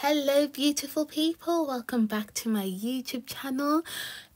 Hello beautiful people, welcome back to my YouTube channel.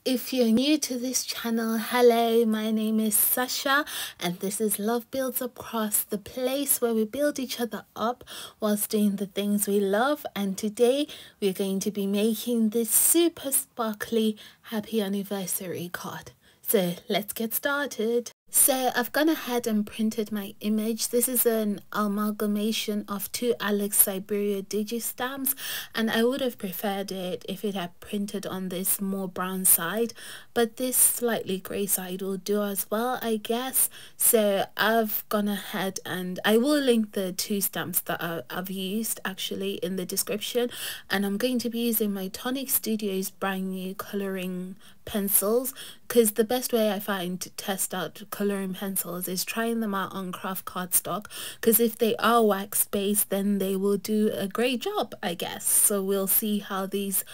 If you're new to this channel, hello, my name is Sasha and this is Love Builds Across, the place where we build each other up whilst doing the things we love. And today we're going to be making this super sparkly happy anniversary card. So let's get started. So I've gone ahead and printed my image. This is an amalgamation of two Alex Syberia digi stamps, and I would have preferred it if it had printed on this more brown side, but this slightly grey side will do as well, I guess. So I've gone ahead and I will link the two stamps that I've used actually in the description, and I'm going to be using my Tonic Studios brand new colouring pencils, because the best way I find to test out colouring pencils is trying them out on craft cardstock, because if they are wax based then they will do a great job, I guess. So we'll see how these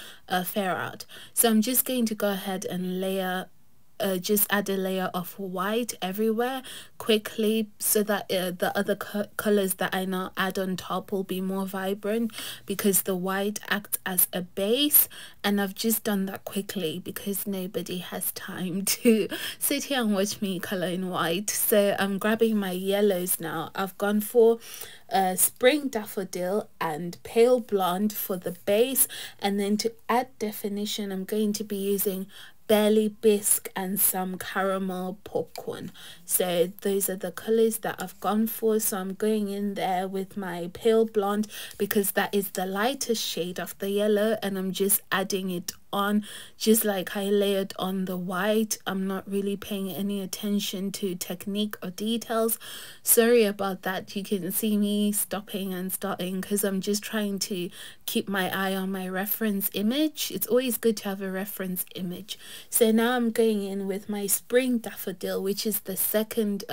fare out. So I'm just going to go ahead and layer just add a layer of white everywhere quickly, so that the other colors that I now add on top will be more vibrant, because the white acts as a base. And I've just done that quickly because nobody has time to sit here and watch me color in white. So I'm grabbing my yellows now. I've gone for spring daffodil and pale blonde for the base, and then to add definition I'm going to be using barley bisque and some caramel popcorn. So those are the colors that I've gone for. So I'm going in there with my pale blonde because that is the lightest shade of the yellow, and I'm just adding it on just like I layered on the white. I'm not really paying any attention to technique or details. Sorry about that. You can see me stopping and starting because I'm just trying to keep my eye on my reference image. It's always good to have a reference image. So now I'm going in with my spring daffodil, which is the second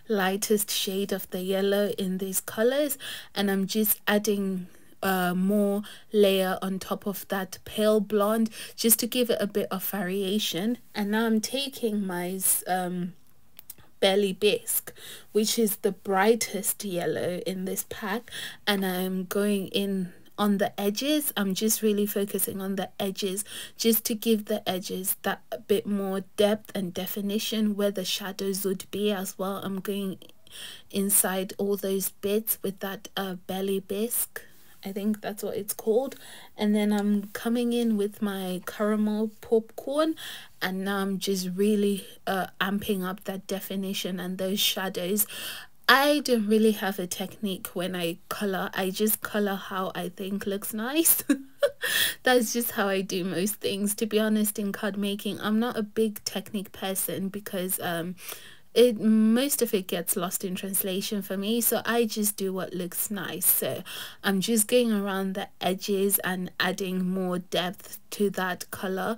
lightest shade of the yellow in these colors, and I'm just adding more layer on top of that pale blonde just to give it a bit of variation. And now I'm taking my barley bisque, which is the brightest yellow in this pack, and I'm going in on the edges. I'm just really focusing on the edges just to give the edges that a bit more depth and definition where the shadows would be as well. I'm going inside all those bits with that barley bisque, I think that's what it's called. And then I'm coming in with my caramel popcorn, and now I'm just really amping up that definition and those shadows. I don't really have a technique when I color. I just color how I think looks nice. That's just how I do most things, to be honest. In card making I'm not a big technique person because most of it gets lost in translation for me, so I just do what looks nice. So I'm just going around the edges and adding more depth to that color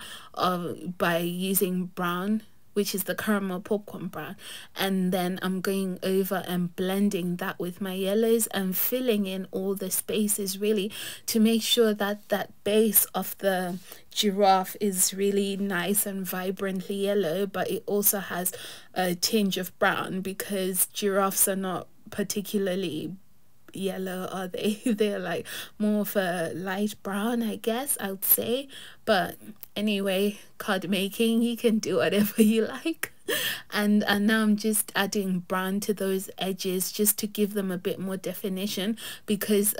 by using brown, which is the caramel popcorn brown, and then I'm going over and blending that with my yellows and filling in all the spaces really to make sure that that base of the giraffe is really nice and vibrantly yellow, but it also has a tinge of brown because giraffes are not particularly yellow, are they? They're like more of a light brown, I guess I would say. But anyway, card making, you can do whatever you like. And now I'm just adding brown to those edges just to give them a bit more definition, because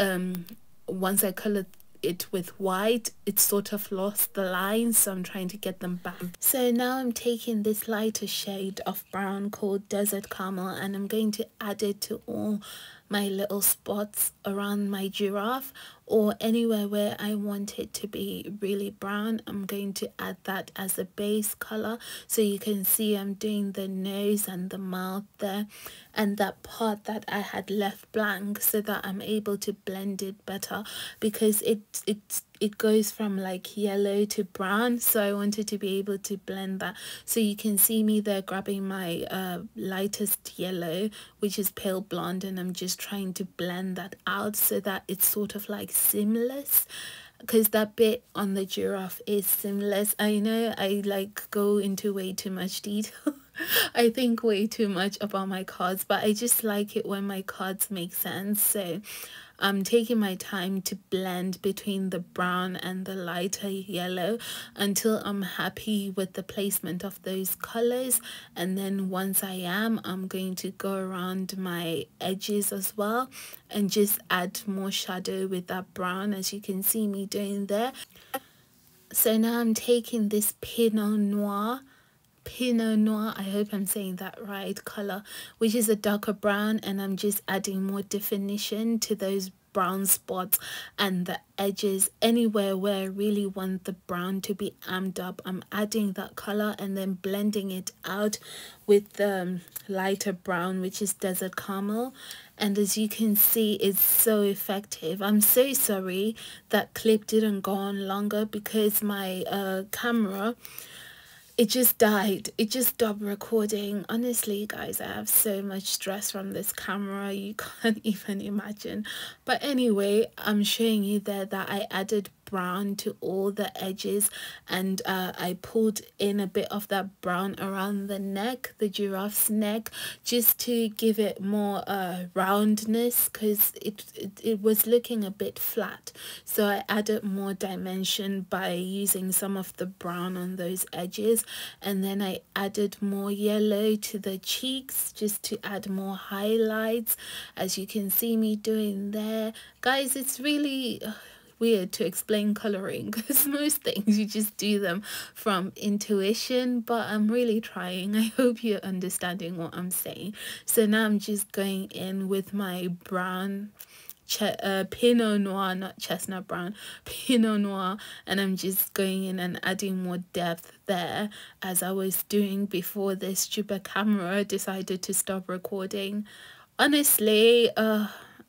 once I colored it with white it sort of lost the lines, so I'm trying to get them back. So now I'm taking this lighter shade of brown called Desert Caramel, and I'm going to add it to all my little spots around my giraffe, or anywhere where I want it to be really brown. I'm going to add that as a base color, so you can see I'm doing the nose and the mouth there and that part that I had left blank, so that I'm able to blend it better, because it goes from like yellow to brown, so I wanted to be able to blend that. So you can see me there grabbing my lightest yellow, which is pale blonde, and I'm just trying to blend that out so that it's sort of like seamless, because that bit on the giraffe is seamless. I know I like go into way too much detail. I think way too much about my cards, but I just like it when my cards make sense. So I'm taking my time to blend between the brown and the lighter yellow until I'm happy with the placement of those colors. And then once I am, I'm going to go around my edges as well and just add more shadow with that brown, as you can see me doing there. So now I'm taking this Pinot Noir, I hope I'm saying that right, color, which is a darker brown, and I'm just adding more definition to those brown spots and the edges. Anywhere where I really want the brown to be amped up, I'm adding that color and then blending it out with the lighter brown, which is desert caramel. And as you can see, it's so effective. I'm so sorry that clip didn't go on longer because my camera, it just died. It just stopped recording. Honestly, guys, I have so much stress from this camera, you can't even imagine. But anyway, I'm showing you there that I added brown to all the edges, and I pulled in a bit of that brown around the neck, the giraffe's neck, just to give it more roundness, because it was looking a bit flat. So I added more dimension by using some of the brown on those edges, and then I added more yellow to the cheeks just to add more highlights, as you can see me doing there. Guys, it's really weird to explain coloring because most things you just do them from intuition, but I'm really trying. I hope you're understanding what I'm saying. So now I'm just going in with my brown Pinot Noir, not chestnut brown, Pinot Noir, and I'm just going in and adding more depth there, as I was doing before this stupid camera decided to stop recording. Honestly,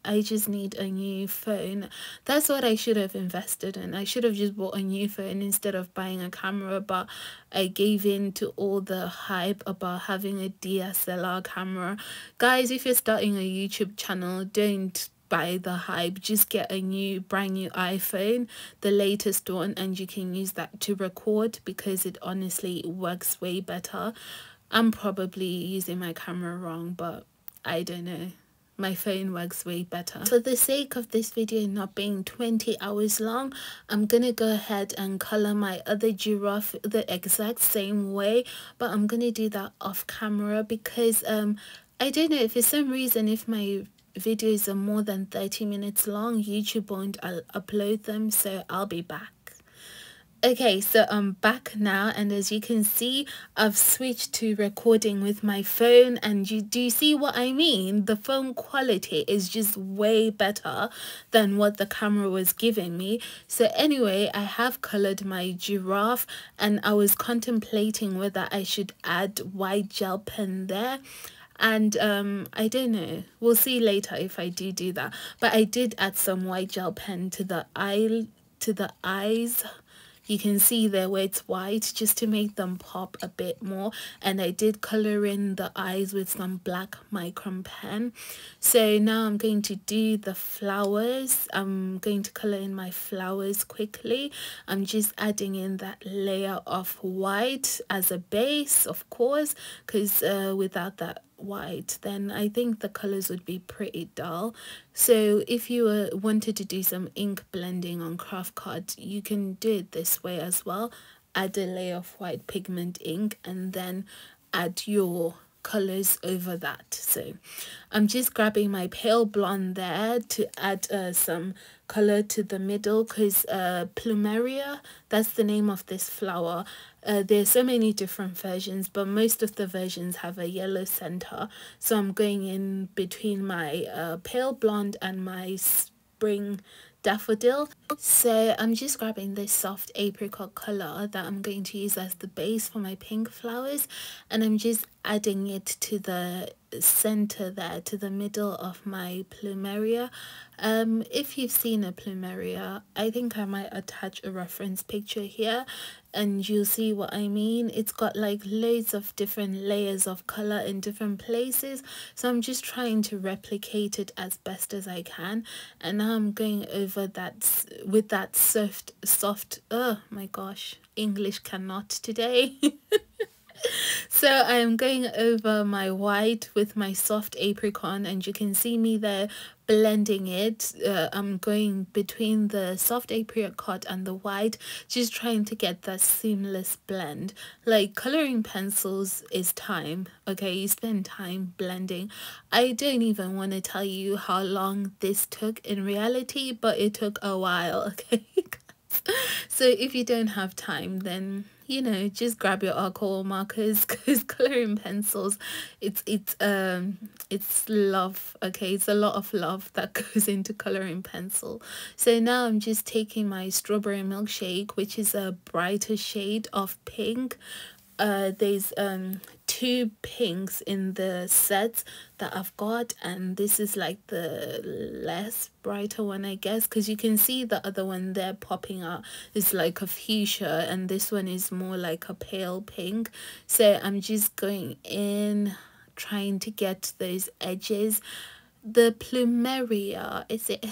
I just need a new phone. That's what I should have invested in. I should have just bought a new phone instead of buying a camera, but I gave in to all the hype about having a DSLR camera. Guys, if you're starting a YouTube channel, don't buy the hype. Just get a brand new iPhone, the latest one, and you can use that to record, because it honestly works way better. I'm probably using my camera wrong, but I don't know. My phone works way better. For the sake of this video not being 20 hours long, I'm gonna go ahead and color my other giraffe the exact same way, but I'm gonna do that off camera because I don't know, if for some reason, if my videos are more than 30 minutes long, YouTube won't upload them, so I'll be back. Okay, so I'm back now, and as you can see, I've switched to recording with my phone, and do you see what I mean? The phone quality is just way better than what the camera was giving me. So anyway, I have colored my giraffe, and I was contemplating whether I should add white gel pen there. And I don't know, we'll see later if I do that. But I did add some white gel pen to the eyes. You can see there where it's white, just to make them pop a bit more. And I did color in the eyes with some black micron pen. So now I'm going to do the flowers. I'm going to color in my flowers quickly. I'm just adding in that layer of white as a base, of course, because without that white, then I think the colors would be pretty dull. So if you wanted to do some ink blending on craft cards, you can do it this way as well. Add a layer of white pigment ink and then add your colors over that. So I'm just grabbing my pale blonde there to add some color to the middle, because plumeria, that's the name of this flower. There's so many different versions, but most of the versions have a yellow center. So I'm going in between my pale blonde and my spring daffodil. So I'm just grabbing this soft apricot color that I'm going to use as the base for my pink flowers, and I'm just adding it to the center there, to the middle of my plumeria. If you've seen a plumeria, I think I might attach a reference picture here and you'll see what I mean. It's got like loads of different layers of color in different places, so I'm just trying to replicate it as best as I can. And now I'm going over that with that soft, oh my gosh, English cannot today. So I'm going over my white with my soft apricot, and you can see me there blending it. I'm going between the soft apricot and the white, just trying to get that seamless blend. Like coloring pencils is time, okay? You spend time blending. I don't even want to tell you how long this took in reality, but it took a while, okay? So if you don't have time, then you know, just grab your alcohol markers, because coloring pencils, it's love, okay? It's a lot of love that goes into coloring pencil. So now I'm just taking my strawberry milkshake, which is a brighter shade of pink. There's two pinks in the set that I've got, and this is like the less brighter one, I guess, because you can see the other one there popping out is like a fuchsia, and this one is more like a pale pink. So I'm just going in, trying to get those edges. The plumeria, is it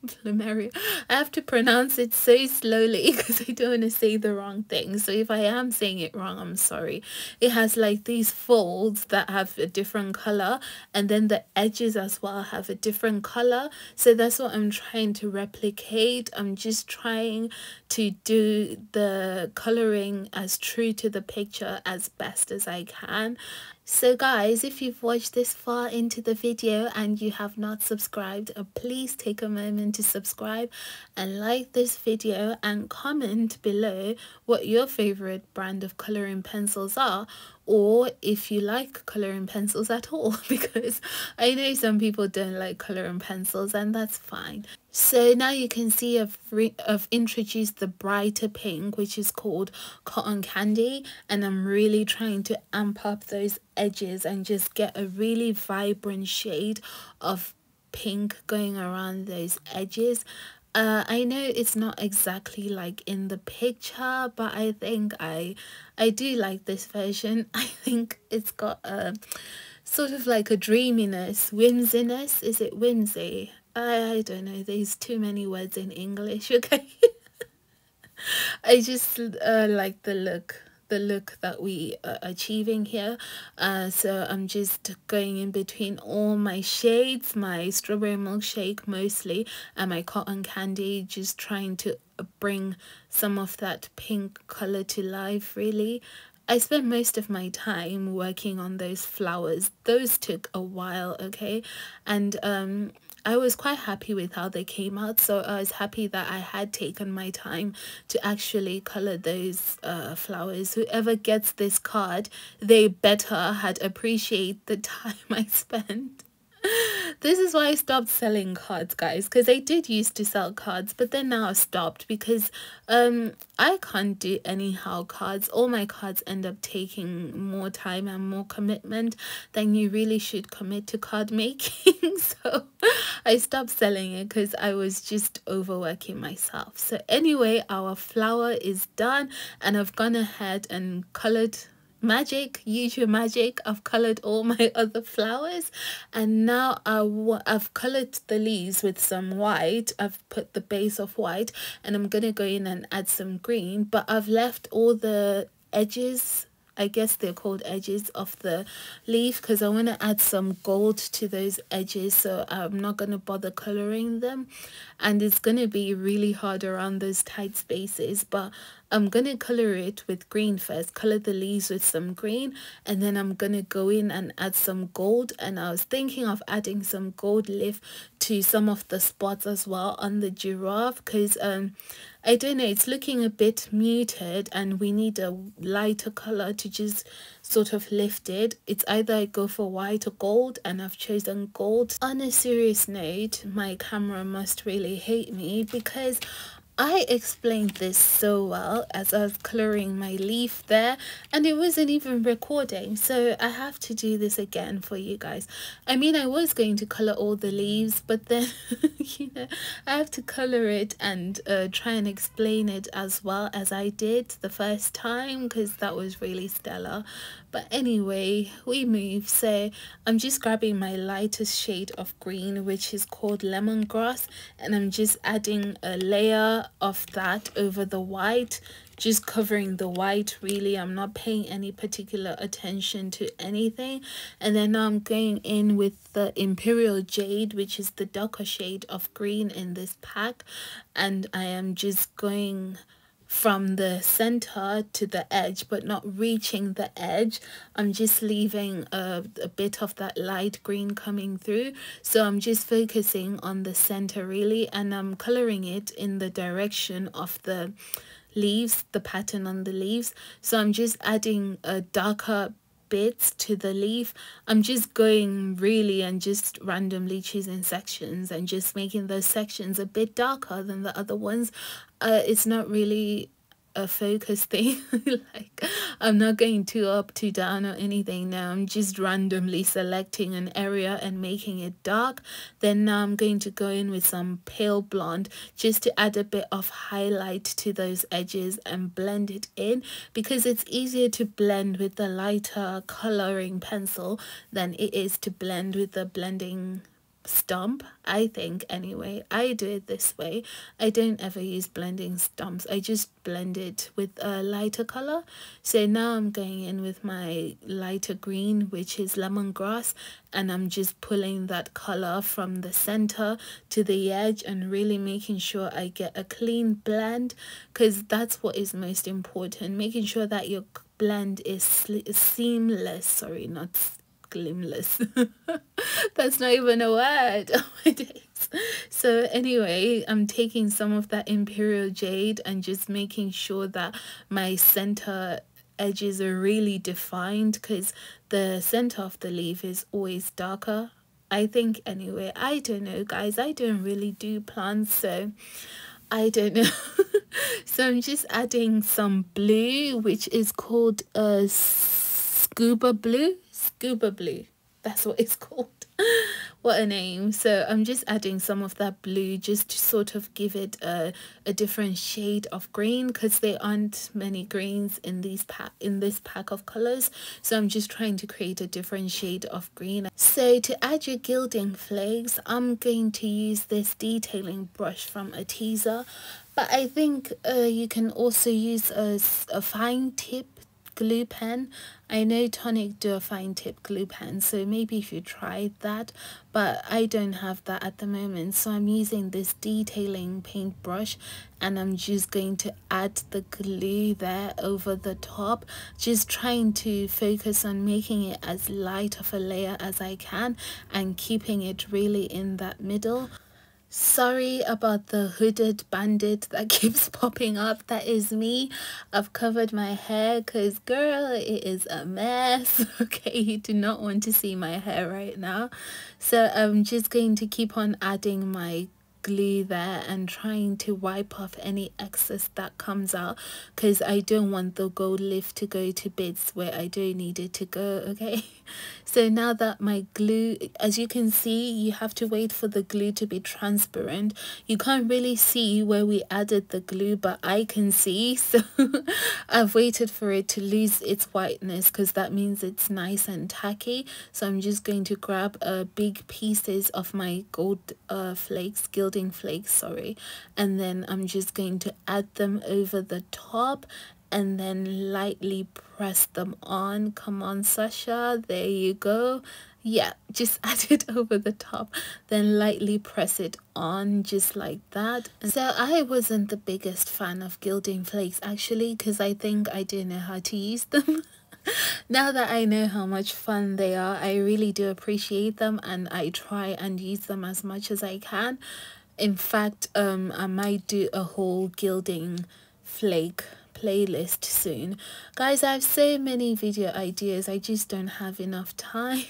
plumeria? I have to pronounce it so slowly because I don't want to say the wrong thing. So if I am saying it wrong, I'm sorry. It has like these folds that have a different color, and then the edges as well have a different color. So that's what I'm trying to replicate. I'm just trying to do the coloring as true to the picture as best as I can. So guys, if you've watched this far into the video and you have not subscribed, please take a moment to subscribe and like this video, and comment below what your favorite brand of coloring pencils are, or if you like coloring pencils at all, because I know some people don't like coloring pencils, and that's fine. So now you can see I've introduced the brighter pink, which is called Cotton Candy, and I'm really trying to amp up those edges and just get a really vibrant shade of pink going around those edges. I know it's not exactly like in the picture, but I think I do like this version. I think it's got a sort of like a dreaminess, whimsiness. Is it whimsy? I don't know. There's too many words in English, okay? I just like the look that we are achieving here. So I'm just going in between all my shades, my strawberry milkshake mostly, and my cotton candy, just trying to bring some of that pink color to life. Really, I spent most of my time working on those flowers. Those took a while, okay? And I was quite happy with how they came out, so I was happy that I had taken my time to actually color those flowers. Whoever gets this card, they better had appreciate the time I spent. This is why I stopped selling cards, guys, because I did used to sell cards, but then now I stopped because I can't do anyhow cards. All my cards end up taking more time and more commitment than you really should commit to card making. So I stopped selling it because I was just overworking myself. So anyway, our flower is done, and I've gone ahead and colored magic, use your magic. I've colored all my other flowers, and now I've colored the leaves with some white. I've put the base of white, and I'm gonna go in and add some green, but I've left all the edges, I guess they're called edges, of the leaf, because I want to add some gold to those edges, so I'm not going to bother coloring them, and it's going to be really hard around those tight spaces, but I'm going to color it with green first, color the leaves with some green, and then I'm going to go in and add some gold. And I was thinking of adding some gold leaf to some of the spots as well on the giraffe, because I don't know, it's looking a bit muted and we need a lighter color to just sort of lift it. It's either I go for white or gold, and I've chosen gold. On a serious note, my camera must really hate me because I explained this so well as I was coloring my leaf there, and it wasn't even recording, so I have to do this again for you guys. I mean, I was going to color all the leaves, but then you know, I have to color it and try and explain it as well as I did the first time, because that was really stellar. But anyway, we move. So I'm just grabbing my lightest shade of green, which is called lemongrass, and I'm just adding a layer of that over the white, just covering the white. Really, I'm not paying any particular attention to anything. And then now I'm going in with the Imperial Jade, which is the darker shade of green in this pack, and I am just going from the center to the edge, but not reaching the edge. I'm just leaving a bit of that light green coming through. So I'm just focusing on the center really, and I'm coloring it in the direction of the leaves, the pattern on the leaves. So I'm just adding a darker bits to the leaf. I'm just going really and just randomly choosing sections and just making those sections a bit darker than the other ones. It's not really a focus thing. Like, I'm not going too up, too down or anything now. I'm just randomly selecting an area and making it dark. Then now I'm going to go in with some pale blonde just to add a bit of highlight to those edges and blend it in, because it's easier to blend with the lighter coloring pencil than it is to blend with the blending stump. I think anyway, I do it this way. I don't ever use blending stumps. I just blend it with a lighter color. So now I'm going in with my lighter green, which is lemongrass, and I'm just pulling that color from the center to the edge and really making sure I get a clean blend, because that's what is most important, making sure that your blend is seamless. Sorry, not glimless. That's not even a word. Oh my days. So anyway, I'm taking some of that Imperial Jade and just making sure that my center edges are really defined, because the center of the leaf is always darker, I think. Anyway, I don't know guys, I don't really do plants, so I don't know. So I'm just adding some blue, which is called scuba blue. That's what it's called. What a name. So I'm just adding some of that blue just to sort of give it a different shade of green, because there aren't many greens in this pack of colors. So I'm just trying to create a different shade of green. So to add your gilding flakes, I'm going to use this detailing brush from Arteza, but I think you can also use a fine tip glue pen. I know Tonic do a fine tip glue pen, so maybe if you tried that, but I don't have that at the moment. So I'm using this detailing paintbrush, and I'm just going to add the glue there over the top, just trying to focus on making it as light of a layer as I can and keeping it really in that middle. Sorry about the hooded bandit that keeps popping up. That is me. I've covered my hair because, girl, it is a mess. Okay, you do not want to see my hair right now. So I'm just going to keep on adding my glue there and trying to wipe off any excess that comes out, because I don't want the gold leaf to go to bits where I don't need it to go. Okay, so now that my glue, as you can see, you have to wait for the glue to be transparent. You can't really see where we added the glue, but I can see. So I've waited for it to lose its whiteness, because that means it's nice and tacky. So I'm just going to grab big pieces of my gold flakes, gilding flakes, sorry, and then I'm just going to add them over the top and then lightly press them on. Come on, Sasha, there you go. Yeah, just add it over the top, then lightly press it on just like that. So I wasn't the biggest fan of gilding flakes actually, because I think I didn't know how to use them. Now that I know how much fun they are, I really do appreciate them, and I try and use them as much as I can. In fact, I might do a whole gilding flake playlist soon. Guys, I have so many video ideas, I just don't have enough time.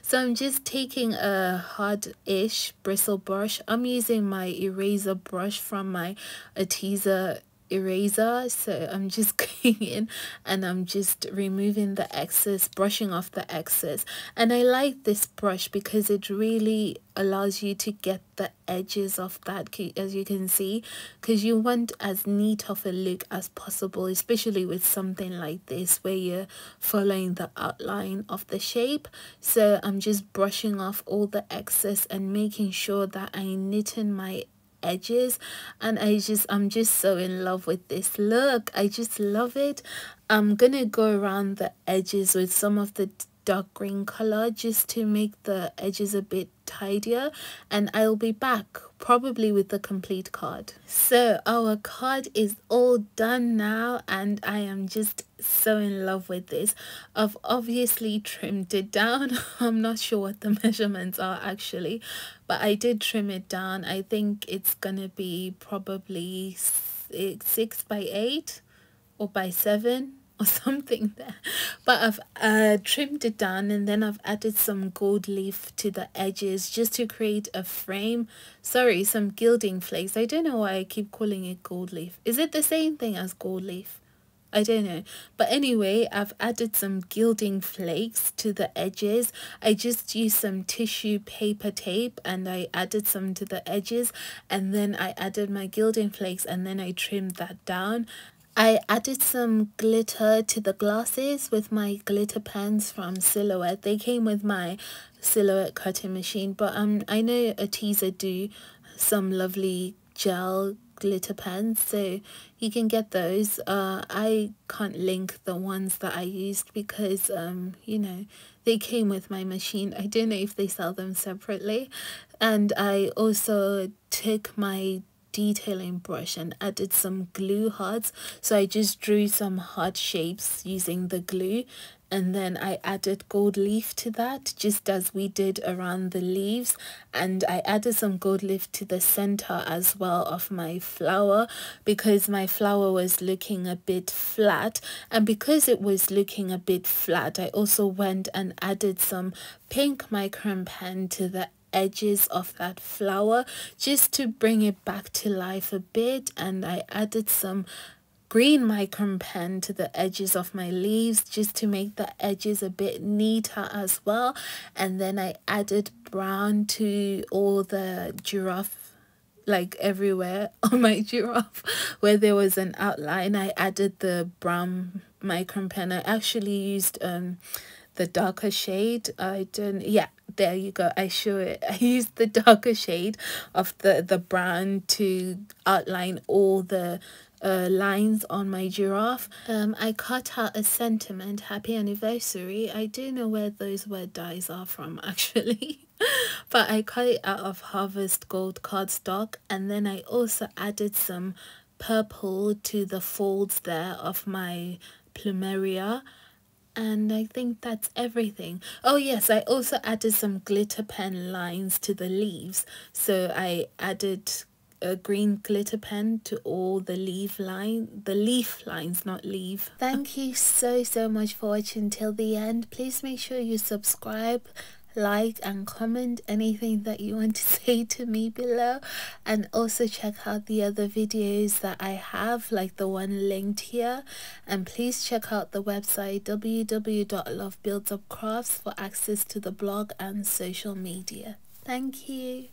So I'm just taking a hard-ish bristle brush. I'm using my eraser brush from my Arteza eraser, so I'm just going in and I'm just removing the excess, brushing off the excess. And I like this brush because it really allows you to get the edges of that, as you can see, because you want as neat of a look as possible, especially with something like this where you're following the outline of the shape. So I'm just brushing off all the excess and making sure that I neaten my edges. And I'm just so in love with this look. I just love it. I'm gonna go around the edges with some of the dark green color just to make the edges a bit tidier, and I'll be back probably with the complete card. So our card is all done now, and I am just so in love with this. I've obviously trimmed it down. I'm not sure what the measurements are actually, but I did trim it down. I think it's gonna be probably 6 by 8 or by 7 or something there, but I've trimmed it down, and then I've added some gold leaf to the edges just to create a frame. Sorry, some gilding flakes. I don't know why I keep calling it gold leaf. Is it the same thing as gold leaf? I don't know, but anyway, I've added some gilding flakes to the edges. I just used some tissue paper tape and I added some to the edges, and then I added my gilding flakes, and then I trimmed that down. I added some glitter to the glasses with my glitter pens from Silhouette. They came with my Silhouette cutting machine, but I know a teaser do some lovely gel glitter pens, so you can get those. I can't link the ones that I used because you know, they came with my machine. I don't know if they sell them separately. And I also took my detailing brush and added some glue hearts, so I just drew some heart shapes using the glue, and then I added gold leaf to that, just as we did around the leaves. And I added some gold leaf to the center as well of my flower because my flower was looking a bit flat, and because it was looking a bit flat, I also went and added some pink micron pen to the edges of that flower just to bring it back to life a bit. And I added some green micron pen to the edges of my leaves just to make the edges a bit neater as well. And then I added brown to all the giraffe, like everywhere on my giraffe where there was an outline. I added the brown micron pen. I actually used the darker shade. Yeah, there you go, I show it. I used the darker shade of the brown to outline all the lines on my giraffe. I cut out a sentiment, happy anniversary. I do know where those word dies are from actually. But I cut it out of Harvest Gold cardstock, and then I also added some purple to the folds there of my plumeria. And I think that's everything. Oh yes, I also added some glitter pen lines to the leaves. So I added a green glitter pen to all the leaf lines, not leaf. Thank you so much for watching till the end. Please make sure you subscribe, like and comment anything that you want to say to me below, and also check out the other videos that I have, like the one linked here. And please check out the website www.lovebuildsupcrafts for access to the blog and social media. Thank you.